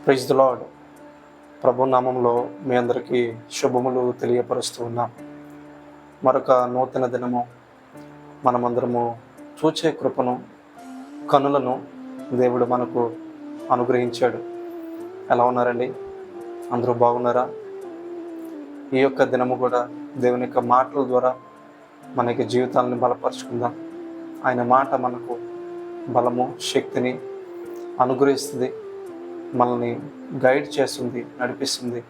Praise the lord. ప్రభు నామంలో మీ అందరికీ శుభములు తెలియపరుస్తూ ఉన్నాం. మరొక నూతన దినము మనమందరము చూచే కృపను, కనులను దేవుడు మనకు అనుగ్రహించాడు. ఎలా ఉన్నారండి? అందరూ బాగున్నారా? ఈ యొక్క దినము కూడా దేవుని యొక్క మాటల ద్వారా మనకి జీవితాలను బలపరుచుకుందాం. ఆయన మాట మనకు బలము, శక్తిని అనుగ్రహిస్తుంది, మనల్ని గైడ్ చేస్తుంది, నడిపిస్తుంది.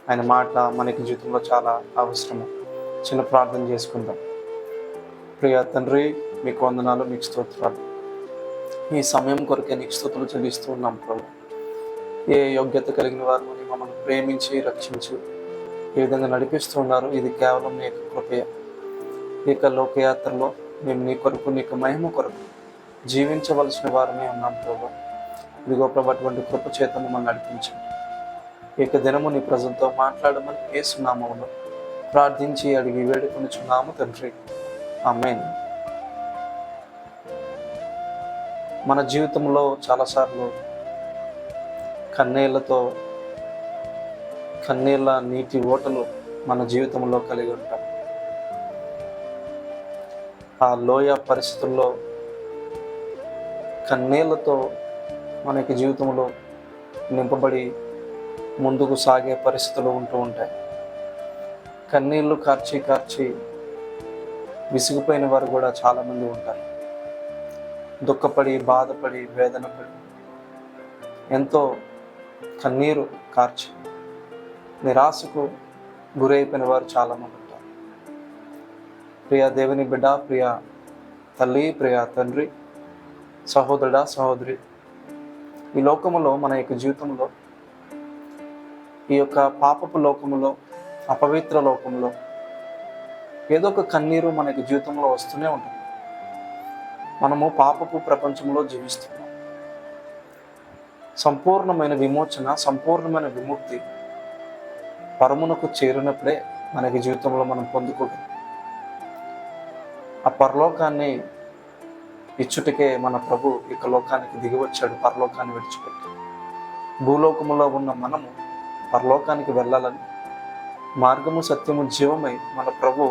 ఆయన మాట మనకి జీవితంలో చాలా అవసరము. చిన్న ప్రార్థన చేసుకుందాం. ప్రియ తండ్రి, మీకు వందనాలు, మీకు స్తోత్రాలు. ఈ సమయం కొరకే నీకు స్తుతులు చెల్లిస్తూ ఉన్నాం ప్రభు. ఏ యోగ్యత కలిగిన వారు మమ్మల్ని ప్రేమించి రక్షించి ఈ విధంగా నడిపిస్తూ ఉన్నారు. ఇది కేవలం నీ యొక్క కృపయ. ఈ యొక్క లోకయాత్రలో మేము నీ కొరకు, నీ యొక్క మహిమ కొరకు జీవించవలసిన వారమే ఉన్నాం ప్రభు. ఇదిగో ప్రభు, అటువంటి కృప చేత మమ్మల్ని నడిపించండి. ఈ యొక్క దినము నీ ప్రజలతో మాట్లాడమని యేసు నామములో ప్రార్థించి అడిగి వేడుకొనుచున్నాము తండ్రి. ఆమేన్. మన జీవితంలో చాలాసార్లు కన్నీళ్ళ నీటి ఓటలు మన జీవితంలో కలిగి ఉంటాం. ఆ లోయ పరిస్థితుల్లో కన్నీళ్లతో మనకి జీవితంలో నింపబడి ముందుకు సాగే పరిస్థితులు ఉంటూ ఉంటాయి. కన్నీళ్లు కార్చి విసిగిపోయిన వారు కూడా చాలామంది ఉంటారు. దుఃఖపడి, బాధపడి, వేదనపడి, ఎంతో కన్నీరు కార్చి నిరాశకు గురైపోయిన వారు చాలామంది ఉంటారు. ప్రియ దేవుని బిడ్డ, ప్రియ తల్లి, ప్రియ తండ్రి, సహోదరుడా, సహోదరి, ఈ లోకములో, మన యొక్క జీవితంలో, ఈ యొక్క పాపపు లోకములో, అపవిత్ర లోకంలో ఏదో ఒక కన్నీరు మన యొక్క జీవితంలో వస్తూనే ఉంటుంది. మనము పాపపు ప్రపంచంలో జీవిస్తున్నాం. సంపూర్ణమైన విమోచన, సంపూర్ణమైన విముక్తి పరమునకు చేరినప్పుడే మనకి జీవితంలో మనం పొందుకోగలం. ఆ పరలోకాన్ని ఇచ్చుటకే మన ప్రభు ఇక లోకానికి దిగి వచ్చాడు, పరలోకాన్ని విడిచిపెట్టి. భూలోకములో ఉన్న మనము పరలోకానికి వెళ్ళాలని మార్గము, సత్యము, జీవమై మన ప్రభు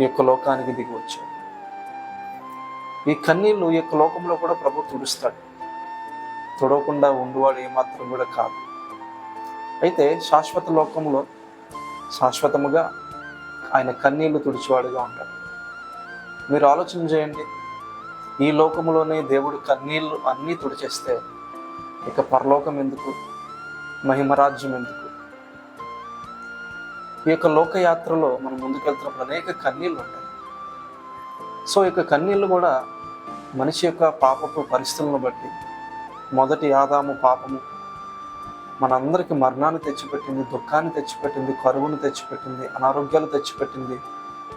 ఈ యొక్క లోకానికి దిగి వచ్చాడు. ఈ కన్నీళ్ళు ఈ యొక్క లోకంలో కూడా ప్రభు తుడుస్తాడు. తుడవకుండా ఉండువాడు ఏమాత్రం కూడా కాదు. అయితే శాశ్వత లోకంలో శాశ్వతముగా ఆయన కన్నీళ్లు తుడిచేవాడుగా ఉంటాడు. మీరు ఆలోచన చేయండి. ఈ లోకంలోనే దేవుడు కన్నీళ్ళు అన్నీ తుడిచేస్తే ఇక పరలోకం ఎందుకు, మహిమరాజ్యం ఎందుకు? ఈ యొక్క లోకయాత్రలో మనం ముందుకెళ్తున్నప్పుడు అనేక కన్నీళ్ళు ఉంటాయి. సో ఈ యొక్క కన్నీళ్ళు కూడా మనిషి యొక్క పాపపు పరిస్థితులను బట్టి, మొదటి ఆదాము పాపము మనందరికీ మరణాన్ని తెచ్చిపెట్టింది, దుఃఖాన్ని తెచ్చిపెట్టింది, కరువును తెచ్చిపెట్టింది, అనారోగ్యాలు తెచ్చిపెట్టింది,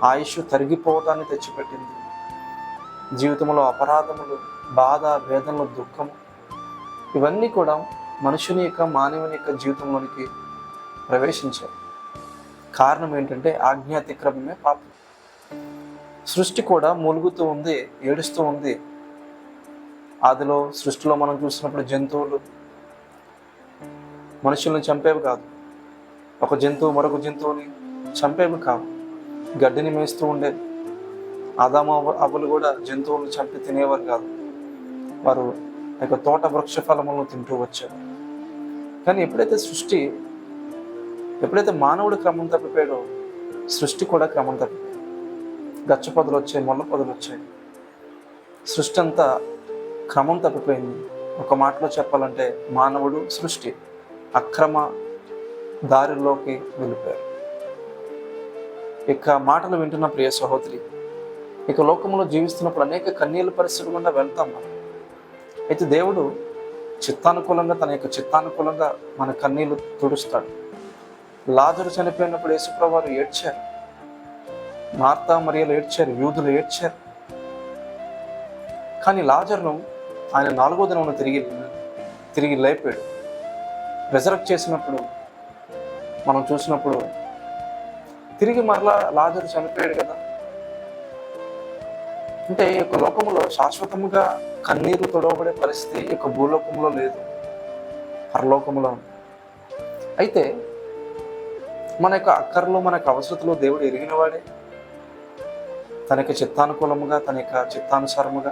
ఆయుష్ తరిగిపోవటాన్ని తెచ్చిపెట్టింది, జీవితంలో అపరాధములు, బాధ, వేదనలు, దుఃఖము, ఇవన్నీ కూడా మనుషుని యొక్క, మానవుని యొక్క జీవితంలోనికి ప్రవేశించాయి. కారణం ఏంటంటే ఆజ్ఞాతిక్రమమే పాపం. సృష్టి కూడా మూలుగుతూ ఉంది, ఏడుస్తూ ఉంది. ఆదిలో సృష్టిలో మనం చూసినప్పుడు జంతువులు మనుషుల్ని చంపేవి కాదు, ఒక జంతువు మరొక జంతువుని చంపేవి కావు, గడ్డిని మేస్తూ ఉండేది. ఆదాము అవ్వలు కూడా జంతువులను చంపి తినేవారు కాదు, వారు యొక్క తోట వృక్ష ఫలములను తింటూ వచ్చారు. కానీ ఎప్పుడైతే మానవుడు క్రమం తప్పిపోయాడో సృష్టి కూడా క్రమం తప్పిపోయాడు. గచ్చ పొదలు వచ్చాయి, మొల్ల పొదలు వచ్చాయి, సృష్టి అంతా క్రమం తప్పిపోయింది. ఒక మాటలో చెప్పాలంటే మానవుడు, సృష్టి అక్రమ దారిలోకి వెళ్ళిపోయారు. ఇక మాటలు వింటున్న ప్రియ సహోదరి, ఇక లోకంలో జీవిస్తున్నప్పుడు అనేక కన్నీళ్ళ పరిస్థితులు గుండా వెళ్తాం మనం. అయితే దేవుడు చిత్తానుకూలంగా, తన యొక్క చిత్తానుకూలంగా మన కన్నీళ్లు తుడుస్తాడు. లాజరు చనిపోయినప్పుడు యేసుప్రభువు వారు ఏడ్చారు, మార్తా మరియలు ఏడ్చారు, యూదులు ఏడ్చారు. కానీ లాజరును ఆయన 4వ దినమున తిరిగి లేపాడు. రెజరెక్ట్ చేసినప్పుడు మనం చూసినప్పుడు తిరిగి మరలా లాజరు చనిపోయాడు కదా. అంటే ఈ యొక్క లోకంలో శాశ్వతముగా కన్నీరు తొడవబడే పరిస్థితి ఈ యొక్క భూలోకంలో లేదు. పరలోకములో ఉంది. అయితే మన యొక్క అక్కర్లో, మన యొక్క అవసరతలో దేవుడు ఎరిగినవాడే. తన యొక్క చిత్తానుకూలముగా, తన యొక్క చిత్తానుసారముగా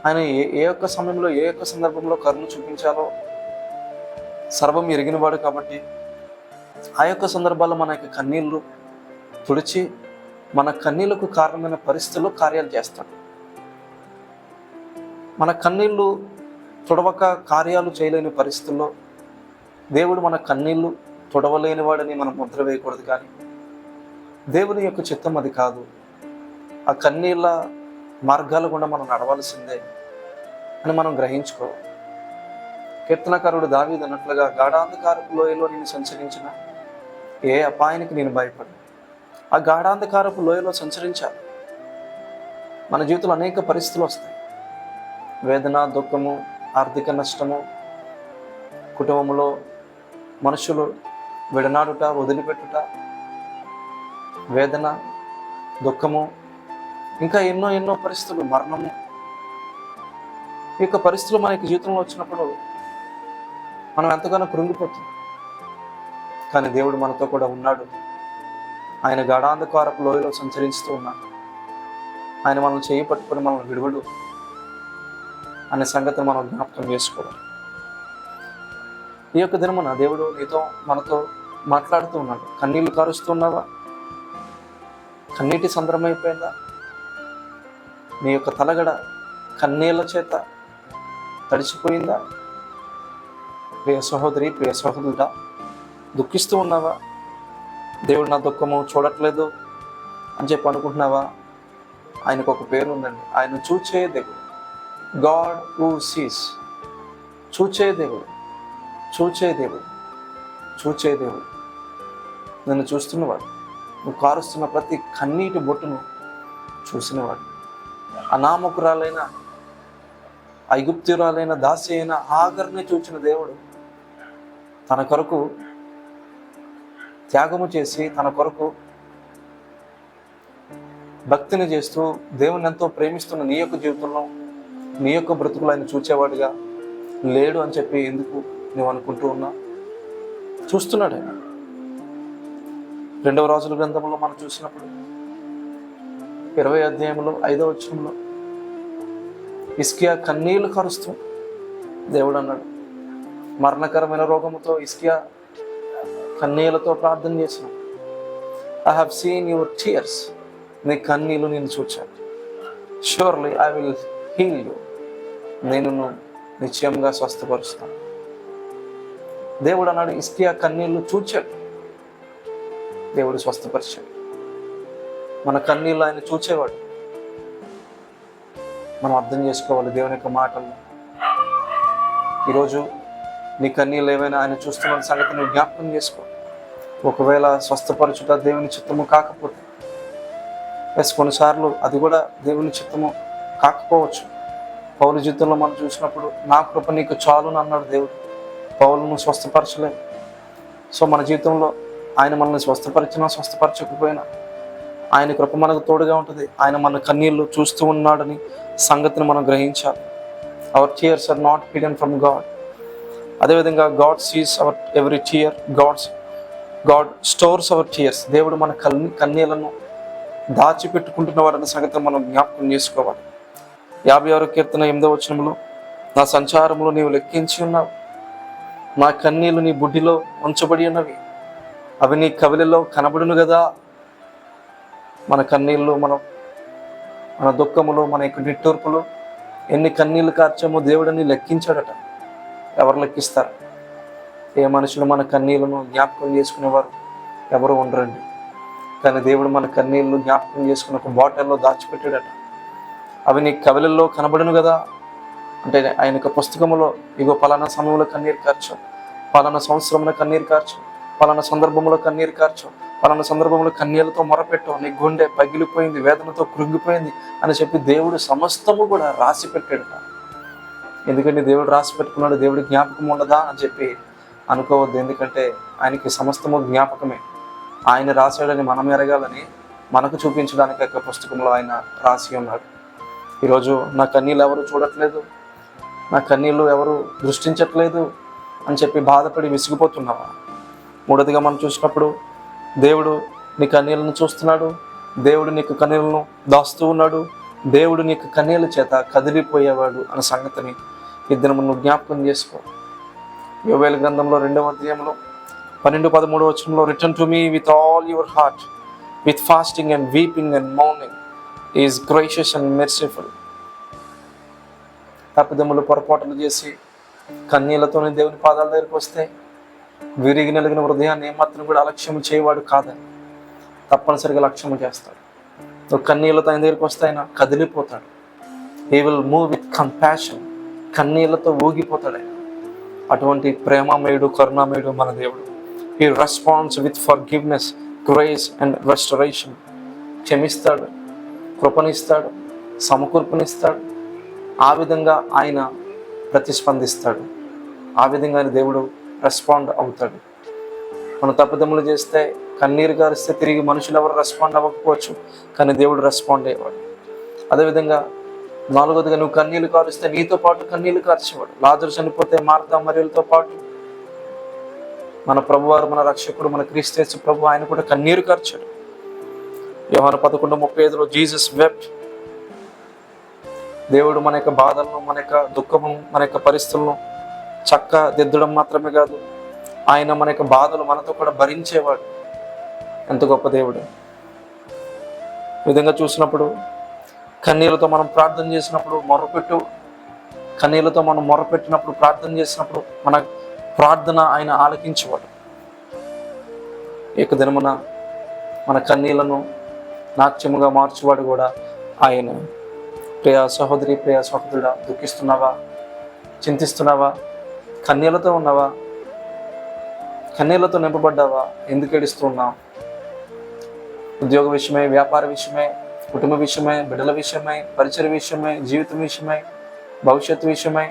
ఆయన ఏ యొక్క సమయంలో, ఏ యొక్క సందర్భంలో కరుణ చూపించాలో సర్వం ఎరిగినవాడు. కాబట్టి ఆ యొక్క సందర్భాల్లో మన యొక్క కన్నీళ్లు తుడిచి మన కన్నీళ్లకు కారణమైన పరిస్థితుల్లో కార్యాలు చేస్తాడు. మన కన్నీళ్లు తుడవక కార్యాలు చేయలేని పరిస్థితుల్లో దేవుడు మన కన్నీళ్లు తుడవలేని వాడని మనం ముద్ర వేయకూడదు. కానీ దేవుని యొక్క చిత్తం అది కాదు. ఆ కన్నీళ్ళ మార్గాలు కూడా మనం నడవాల్సిందే అని మనం గ్రహించుకోవాలి. కీర్తనకారుడు దావీదు అన్నట్లుగా, గాఢాంధకారపు లోయలో నేను సంచరించిన ఏ అపాయానికి నేను భయపడను. ఆ గాఢాంధకారపు లోయలో సంచరించాలి. మన జీవితంలో అనేక పరిస్థితులు వస్తాయి. వేదన, దుఃఖము, ఆర్థిక నష్టము, కుటుంబంలో మనుషులు విడనాడుట, వదిలిపెట్టుట, వేదన, దుఃఖము, ఇంకా ఎన్నో ఎన్నో పరిస్థితులు, మరణము. ఈ యొక్క పరిస్థితులు మన యొక్క జీవితంలో వచ్చినప్పుడు మనం ఎంతగానో కృంగిపోతాం. కానీ దేవుడు మనతో కూడా ఉన్నాడు. ఆయన గాఢాంధకారపు లోయలో సంచరిస్తూ ఉన్నాడు. ఆయన మనల్ని చేయి పట్టుకొని మనల్ని విడువడు అనే సంగతిని మనం జ్ఞాపకం చేసుకోవాలి. ఈ యొక్క దినమున దేవుడు మనతో మాట్లాడుతూ ఉన్నాడు. కన్నీళ్లు కారుస్తున్నావా? కన్నీటి సంద్రమైపోయిందా? నీ యొక్క తలగడ కన్నీళ్ళ చేత తడిచిపోయిందా? ప్రియ సహోదరి, ప్రియ సహోదరుడా, దుఃఖిస్తూ ఉన్నావా? దేవుడు నా దుఃఖము చూడట్లేదు అని చెప్పి అనుకుంటున్నావా? ఆయనకు ఒక పేరు ఉందండి. ఆయన చూచే దేవుడు. God who sees. చూచే దేవుడు, చూచే దేవుడు, చూచే దేవుడు. నన్ను చూస్తున్నవాడు. నువ్వు కారుస్తున్న ప్రతి కన్నీటి బొట్టును చూసినవాడు. అనామకురాలైన, ఐగుప్తురాలైన దాసి అయిన హాగర్ని చూచిన దేవుడు తన కొరకు త్యాగము చేసి, తన కొరకు భక్తిని చేస్తూ దేవుని ఎంతో ప్రేమిస్తున్న నీ యొక్క జీవితంలో, నీ యొక్క బ్రతుకులు ఆయన చూచేవాడుగా లేడు అని చెప్పి ఎందుకు నువ్వు అనుకుంటూ ఉన్నా? చూస్తున్నాడు ఆయన. 2వ రాజుల గ్రంథంలో మనం చూసినప్పుడు 20వ అధ్యాయంలో 5వ వచనంలో హిజ్కియా కన్నీళ్లు కరుస్తూ దేవుడు అన్నాడు, మరణకరమైన రోగముతో హిజ్కియా కన్నీళ్లతో ప్రార్థన చేసిన, I have seen your tears. నీ కన్నీళ్లు నేను చూచాను. Surely I will heal you. నేను నిశ్చయంగా స్వస్థపరుస్తాను. దేవుడు అన్నాడు. హిజ్కియా కన్నీళ్లు చూచాడు, దేవుడు స్వస్థపరిచాడు. మన కన్నీళ్ళు ఆయన చూచేవాడు. మనం అర్థం చేసుకోవాలి దేవుని యొక్క మాటల్లో. ఈరోజు నీ కన్నీళ్ళు ఏవైనా ఆయన చూస్తున్న సంగతి నువ్వు జ్ఞాపకం చేసుకో. ఒకవేళ స్వస్థపరచుట దేవుని చిత్తము కాకపోతే, కొన్నిసార్లు అది కూడా దేవుని చిత్తము కాకపోవచ్చు. పౌలు జీవితంలో మనం చూసినప్పుడు, నా కృప నీకు చాలును అన్నాడు దేవుడు. పౌలును స్వస్థపరచలేదు. సో మన జీవితంలో ఆయన మనల్ని స్వస్థపరిచినా స్వస్థపరచకపోయినా ఆయన కృప మనకు తోడుగా ఉంటుంది. ఆయన మన కన్నీళ్ళు చూస్తూ ఉన్నాడని సంగతిని మనం గ్రహించాలి. Our tears are not hidden from God. అదేవిధంగా God sees our every tear. God stores our tears. దేవుడు మన కన్నీళ్లను దాచిపెట్టుకుంటున్నవాడన్న సంగతిని మనం జ్ఞాపకం చేసుకోవాలి. 56వ కీర్తన 8వ వచనంలో, నా సంచారములు నీవు లెక్కించి ఉన్నావు, నా కన్నీళ్లు నీ బుడ్డిలో ఉంచబడి ఉన్నవి, అవి నీ కవిలిలో కనబడును కదా. మన కన్నీళ్ళు, మన దుఃఖములు, మన యొక్క నిట్టూర్పులు, ఎన్ని కన్నీళ్లు కార్చామో దేవుడిని లెక్కించాడట. ఎవరు లెక్కిస్తారు? ఏ మనుషులు మన కన్నీళ్లను జ్ఞాపకం చేసుకునేవారు ఎవరు ఉండరండి. కానీ దేవుడు మన కన్నీళ్లు జ్ఞాపకం చేసుకుని ఒక బాటిల్లో దాచిపెట్టాడట. అవి నీ కవిలల్లో కనబడును కదా. అంటే ఆయన యొక్క పుస్తకములో, ఇగో పలానా సమయంలో కన్నీరు కార్చాం, పలానా సంవత్సరంలో కన్నీరు కార్చాం, పలానా సందర్భంలో కన్నీరు కార్చాం, పలానా సందర్భంలో కన్నీళ్లతో మొరపెట్టాం, నీ గుండె పగిలిపోయింది, వేదనతో కృంగిపోయింది అని చెప్పి దేవుడు సమస్తము కూడా రాసి పెట్టాడట. ఎందుకంటే దేవుడు రాసి పెట్టుకున్నాడు, దేవుడి జ్ఞాపకం ఉండదా అని చెప్పి అనుకోవద్దు. ఎందుకంటే ఆయనకి సమస్తము జ్ఞాపకమే. ఆయన రాశాడని మనం ఎరగాలని మనకు చూపించడానికి యొక్క పుస్తకంలో ఆయన రాసి ఉన్నాడు. ఈరోజు నా కన్నీళ్ళు ఎవరు చూడట్లేదు, నా కన్నీళ్ళు ఎవరు దృష్టించట్లేదు అని చెప్పి బాధపడి విసిగిపోతున్నావా? మూడోదిగా మనం చూసినప్పుడు దేవుడు నీ కన్నీళ్ళను చూస్తున్నాడు, దేవుడు నీకు కన్నీళ్ళను దాస్తూ ఉన్నాడు, దేవుడు నీకు కన్నీళ్ళ చేత కదిలిపోయేవాడు అన్న సంగతిని ఇద్దరు నువ్వు జ్ఞాపకం చేసుకో. యోవేలు గ్రంథంలో 2వ అధ్యాయంలో 12-13 వచనంలో, return to me with all your heart with fasting and weeping and mourning is gracious and merciful. తప్పిదమ్ములు పొరపాటులు చేసి కన్నీళ్లతోనే దేవుని పాదాల దగ్గరికి వస్తే విరిగి నలిగిన హృదయాన్ని ఏమాత్రం కూడా అలక్ష్యం చేయవాడు కాదని తప్పనిసరిగా లక్ష్యం చేస్తాడు. నువ్వు కన్నీళ్లతో ఆయన దగ్గరికి వస్తే ఆయన కదిలిపోతాడు. He will move with compassion. కన్నీళ్లతో ఊగిపోతాడు ఆయన. అటువంటి ప్రేమమయుడు, కరుణామయుడు మన దేవుడు. He responds with forgiveness, grace and restoration. క్షమిస్తాడు, కృపనిస్తాడు, సమకూర్పునిస్తాడు. ఆ విధంగా ఆయన ప్రతిస్పందిస్తాడు. ఆ విధంగా ఆయన దేవుడు రెస్పాండ్ అవుతాడు. మనం తప్పిదమ్ములు చేస్తే, కన్నీరు గారిస్తే తిరిగి మనుషులు ఎవరు రెస్పాండ్ అవ్వకపోవచ్చు, కానీ దేవుడు రెస్పాండ్ అయ్యేవాడు. అదేవిధంగా 4వదిగా నువ్వు కన్నీళ్లు కారుస్తే నీతో పాటు కన్నీళ్లు కార్చేవాడు. లాజరు చనిపోతే మార్తా మరియలతో పాటు మన ప్రభువారు, మన రక్షకుడు, మన క్రీస్తు యేసు ప్రభు ఆయన కూడా కన్నీరు కార్చాడు. యోహాను 11:35 జీసస్ వెప్ట్. దేవుడు మన యొక్క బాధలను, మన యొక్క దుఃఖమును, మన యొక్క పరిస్థితులను చక్కదిద్దడం మాత్రమే కాదు, ఆయన మన యొక్క బాధలు మనతో కూడా భరించేవాడు. ఎంత గొప్ప దేవుడు! ఈ విధంగా చూసినప్పుడు కన్నీళ్ళతో మనం ప్రార్థన చేసినప్పుడు కన్నీళ్ళతో మనం మొరపెట్టినప్పుడు, ప్రార్థన చేసినప్పుడు మన ప్రార్థన ఆయన ఆలకించేవాడు. ఏక దినమున మన కన్నీళ్లను నాట్యముగా మార్చేవాడు కూడా ఆయన. ప్రియ సహోదరి, ప్రియ సహోదరుడా, దుఃఖిస్తున్నావా? చింతిస్తున్నావా? కన్నీళ్లతో ఉన్నావా? కన్నీళ్లతో నింపబడ్డావా? ఎందుకు ఏడుస్తున్నావు? ఉద్యోగ విషయమై, వ్యాపార విషయమై, కుటుంబ విషయమై, బిడ్డల విషయమై, పరిచయ విషయమై, జీవితం విషయమై, భవిష్యత్తు విషయమై,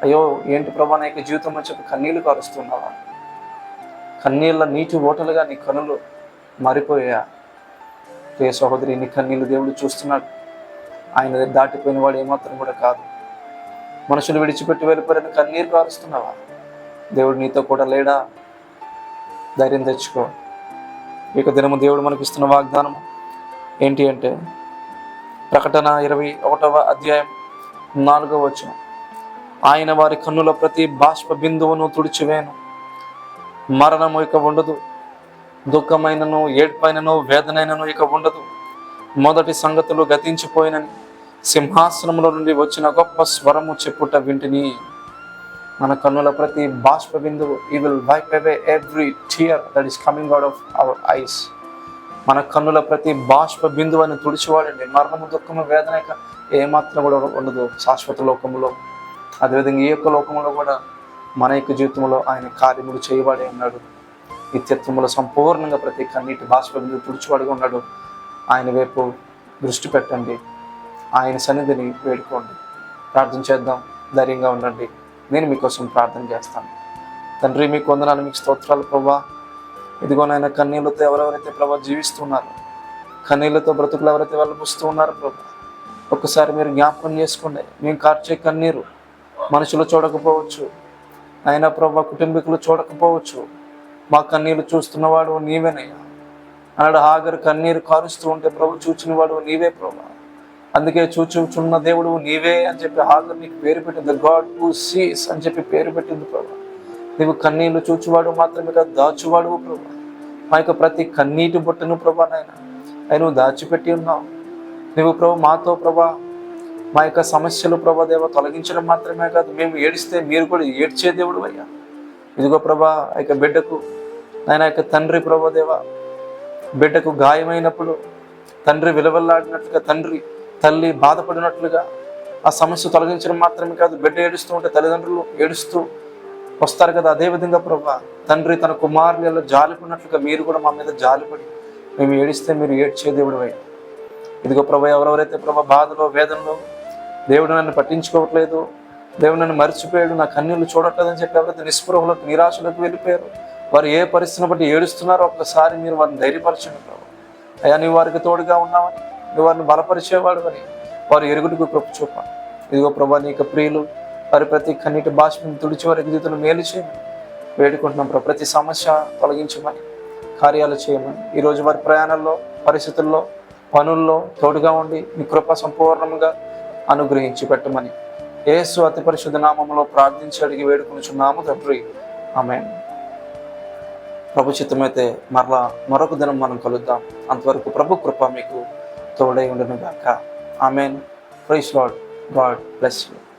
అయ్యో ఏంటి ప్రభా నా యొక్క జీవితం అని చెప్పి కన్నీళ్లు కారుస్తున్నావా? కన్నీళ్ళ నీటి ఓటలుగా నీ కనులు మారిపోయా? ప్రియ సహోదరి, నీ కన్నీళ్ళు దేవుడు చూస్తున్నాడు. ఆయన దాటిపోయిన వాడు ఏమాత్రం కూడా కాదు. మనుషులు విడిచిపెట్టి వెళ్ళిపోయిన కన్నీరు కారుస్తున్నావా? దేవుడు నీతో కూడా లేడా? ధైర్యం తెచ్చుకో. ఇక దినము దేవుడు మనకి ఇస్తున్న వాగ్దానం ఏంటి అంటే, ప్రకటన 21వ అధ్యాయం 4వ వచనం, ఆయన వారి కన్నుల ప్రతి బాష్ప బిందువును తుడిచివేను, మరణము ఇక ఉండదు, దుఃఖమైనను, ఏడ్పైనను, వేదనైనను ఇక ఉండదు, మొదటి సంగతులు గతించిపోయినని సింహాసనములో నుండి వచ్చిన గొప్ప స్వరము చెప్పుట వింటిని. మన కన్నుల ప్రతి బాష్ప బిందువు, he will wipe away every tear that is coming out of our eyes. మన కన్నుల ప్రతి బాష్ప బిందువుని తుడిచివాడండి. మరణము, దుఃఖము, వేదన ఏమాత్రం కూడా ఉండదు శాశ్వత లోకములో. అదేవిధంగా ఈ యొక్క లోకంలో కూడా మన యొక్క జీవితంలో ఆయన కార్యములు చేయవాడే ఉన్నాడు. నిత్యత్వములో సంపూర్ణంగా ప్రతి కన్నీటి బాష్ప బిందువు తుడిచివాడుగా ఉన్నాడు. ఆయన వైపు దృష్టి పెట్టండి, ఆయన సన్నిధిని వేడుకోండి. ప్రార్థన చేద్దాం. ధైర్యంగా ఉండండి. నేను మీకోసం ప్రార్థన చేస్తాను. తండ్రి, మీకు వందనాలు, మీకు స్తోత్రాలు ప్రభా. ఇదిగోనైనా కన్నీళ్ళతో ఎవరెవరైతే ప్రభా జీవిస్తున్నారు, కన్నీళ్ళతో బ్రతుకులు ఎవరైతే వెళ్ళబుస్తూ ఉన్నారో ప్రభా, ఒక్కసారి మీరు జ్ఞాపకం చేసుకోండి. మేము కార్చే కన్నీరు మనుషులు చూడకపోవచ్చు, అయినా ప్రభా కుటుంబీకులు చూడకపోవచ్చు, మా కన్నీళ్ళు చూస్తున్నవాడు నీవేనయ్యా అన్నాడు. హాగరు కన్నీరు కారుస్తూ ఉంటే ప్రభు చూచినవాడు నీవే ప్రభా. అందుకే చూచుచున్న దేవుడు నీవే అని చెప్పి హాగరు నీకు పేరు పెట్టింది. ద గాడ్ హూ సీస్ అని చెప్పి పేరు పెట్టింది ప్రభా. నీవు కన్నీళ్లు చూచువాడు మాత్రమే కాదు, దాచువాడు ప్రభా. మా యొక్క ప్రతి కన్నీటి బుట్టను ప్రభా ఆయన నువ్వు దాచిపెట్టి ఉన్నావు. నువ్వు ప్రభు మాతో ప్రభా మా యొక్క సమస్యలు ప్రభా దేవ తొలగించడం మాత్రమే కాదు, మేము ఏడిస్తే మీరు కూడా ఏడ్చే దేవుడు అయ్యా. ఇదిగో ప్రభా ఆ యొక్క బిడ్డకు ఆయన యొక్క తండ్రి ప్రభా దేవ, బిడ్డకు గాయమైనప్పుడు తండ్రి విలువల్లాడినట్లుగా, తల్లి బాధపడినట్లుగా ఆ సమస్య తొలగించడం మాత్రమే కాదు, బిడ్డ ఏడుస్తూ ఉంటే తల్లిదండ్రులు ఏడుస్తూ వస్తారు కదా. అదేవిధంగా ప్రభా తండ్రి తన కుమారులలో జాలిపడినట్లుగా మీరు కూడా మా మీద జాలిపడి మేము ఏడిస్తే మీరు ఏడ్చే దేవుడు అయ్యా. ఇదిగో ప్రభా ఎవరెవరైతే ప్రభా బాధలో, వేదనలో దేవుడు నన్ను పట్టించుకోవట్లేదు, దేవుడు నన్ను మర్చిపోయాడు, నా కన్నీళ్ళు చూడట్లేదని చెప్పి ఎవరైతే నిస్పృహలకు, నిరాశలకు వెళ్ళిపోయారు, వారు ఏ పరిస్థితిని బట్టి ఏడుస్తున్నారో ఒక్కసారి మీరు వారిని ధైర్యపరచండి ప్రభు. అయ్యా నీవు వారికి తోడుగా ఉన్నావని, నువ్వు వారిని బలపరిచేవాడు అని వారు ఎరుగుడికి కృప చూపాలి. ఇదిగో ప్రభా నీ యొక్క ప్రియులు వారి ప్రతి కన్నీటి బాష్పం తుడిచి వారి జీవితంలో మేలు చేయమని వేడుకుంటున్నాం ప్రభు. ప్రతి సమస్య తొలగించమని, కార్యాలు చేయమని, ఈరోజు వారి ప్రయాణాల్లో, పరిస్థితుల్లో, పనుల్లో తోడుగా ఉండి మీ కృప సంపూర్ణంగా అనుగ్రహించి పెట్టమని యేసు అతి పరిశుద్ధ నామములో ప్రార్థించి అడిగి వేడుకొనుచున్నాము తండ్రి. ఆమేన్. ప్రభు చిత్తమైతే మరలా మరొక దినం మనం కలుద్దాం. అంతవరకు ప్రభు కృప మీకు తోడై ఉండును గాక. Amen. Praise Lord. God bless you.